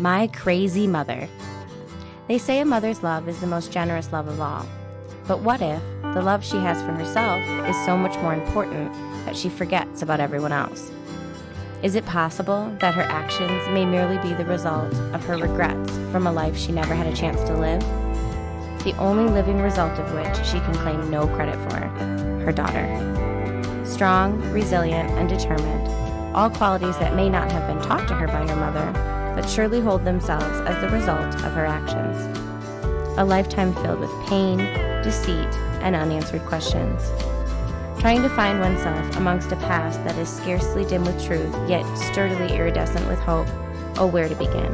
My crazy mother. They say a mother's love is the most generous love of all. But what if the love she has for herself is so much more important that she forgets about everyone else? Is it possible that her actions may merely be the result of her regrets from a life she never had a chance to live? The only living result of which she can claim no credit for, her daughter. Strong, resilient, and determined, all qualities that may not have been taught to her by her mother, but surely hold themselves as the result of her actions. A lifetime filled with pain, deceit, and unanswered questions. Trying to find oneself amongst a past that is scarcely dim with truth, yet sturdily iridescent with hope. Oh, where to begin?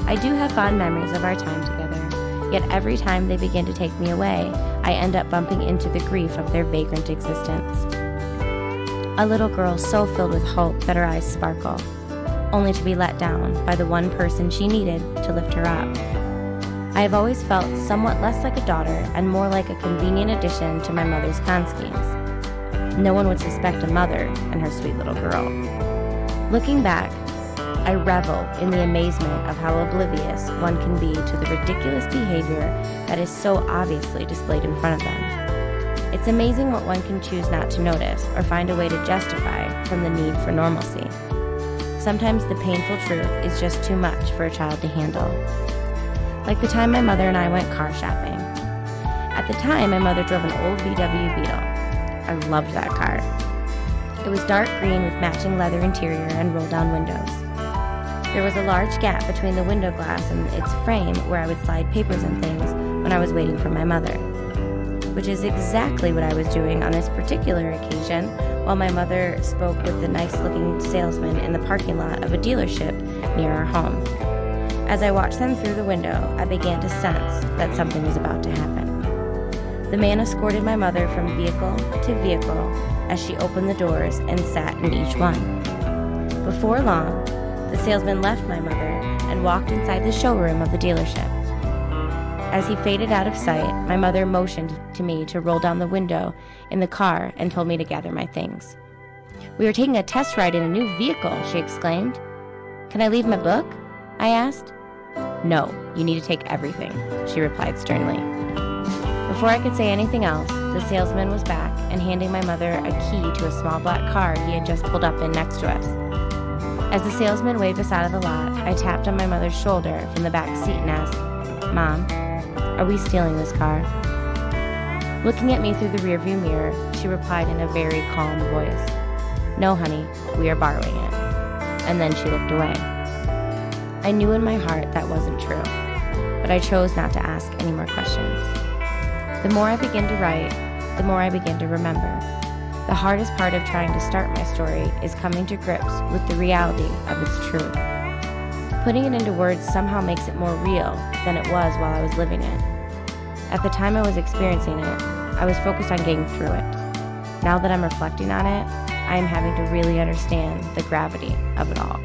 I do have fond memories of our time together, yet every time they begin to take me away, I end up bumping into the grief of their vagrant existence. A little girl so filled with hope that her eyes sparkle, only to be let down by the one person she needed to lift her up. I have always felt somewhat less like a daughter and more like a convenient addition to my mother's con schemes. No one would suspect a mother and her sweet little girl. Looking back, I revel in the amazement of how oblivious one can be to the ridiculous behavior that is so obviously displayed in front of them. It's amazing what one can choose not to notice or find a way to justify from the need for normalcy. Sometimes the painful truth is just too much for a child to handle. Like the time my mother and I went car shopping. At the time, my mother drove an old VW Beetle. I loved that car. It was dark green with matching leather interior and roll-down windows. There was a large gap between the window glass and its frame where I would slide papers and things when I was waiting for my mother, which is exactly what I was doing on this particular occasion while my mother spoke with the nice-looking salesman in the parking lot of a dealership near our home. As I watched them through the window, I began to sense that something was about to happen. The man escorted my mother from vehicle to vehicle as she opened the doors and sat in each one. Before long, the salesman left my mother and walked inside the showroom of the dealership. As he faded out of sight, my mother motioned to me to roll down the window in the car and told me to gather my things. "We are taking a test ride in a new vehicle," she exclaimed. "Can I leave my book?" I asked. "No, you need to take everything," she replied sternly. Before I could say anything else, the salesman was back and handing my mother a key to a small black car he had just pulled up in next to us. As the salesman waved us out of the lot, I tapped on my mother's shoulder from the back seat and asked, "Mom, are we stealing this car?" Looking at me through the rearview mirror, she replied in a very calm voice, "No, honey, we are borrowing it." And then she looked away. I knew in my heart that wasn't true, but I chose not to ask any more questions. The more I began to write, the more I began to remember. The hardest part of trying to start my story is coming to grips with the reality of its truth. Putting it into words somehow makes it more real than it was while I was living it. At the time I was experiencing it, I was focused on getting through it. Now that I'm reflecting on it, I am having to really understand the gravity of it all.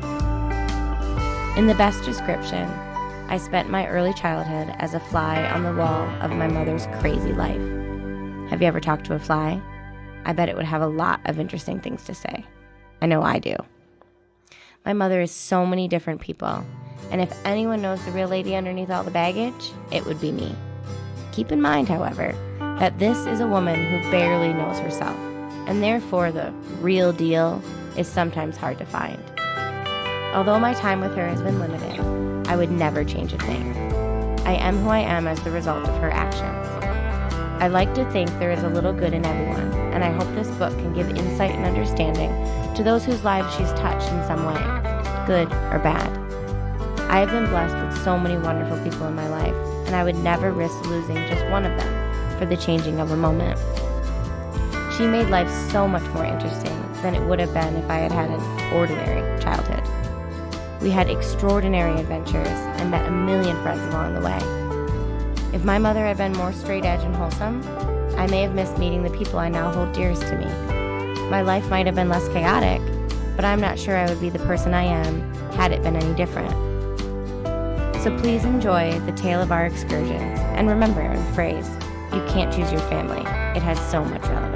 In the best description, I spent my early childhood as a fly on the wall of my mother's crazy life. Have you ever talked to a fly? I bet it would have a lot of interesting things to say. I know I do. My mother is so many different people, and if anyone knows the real lady underneath all the baggage, it would be me. Keep in mind, however, that this is a woman who barely knows herself, and therefore the real deal is sometimes hard to find. Although my time with her has been limited, I would never change a thing. I am who I am as the result of her actions. I like to think there is a little good in everyone, and I hope this book can give insight and understanding to those whose lives she's touched in some way, good or bad. I have been blessed with so many wonderful people in my life, and I would never risk losing just one of them for the changing of a moment. She made life so much more interesting than it would have been if I had had an ordinary childhood. We had extraordinary adventures and met a million friends along the way. If my mother had been more straight edge and wholesome, I may have missed meeting the people I now hold dearest to me. My life might have been less chaotic, but I'm not sure I would be the person I am had it been any different. So please enjoy the tale of our excursions, and remember the phrase, "You can't choose your family. It has so much relevance."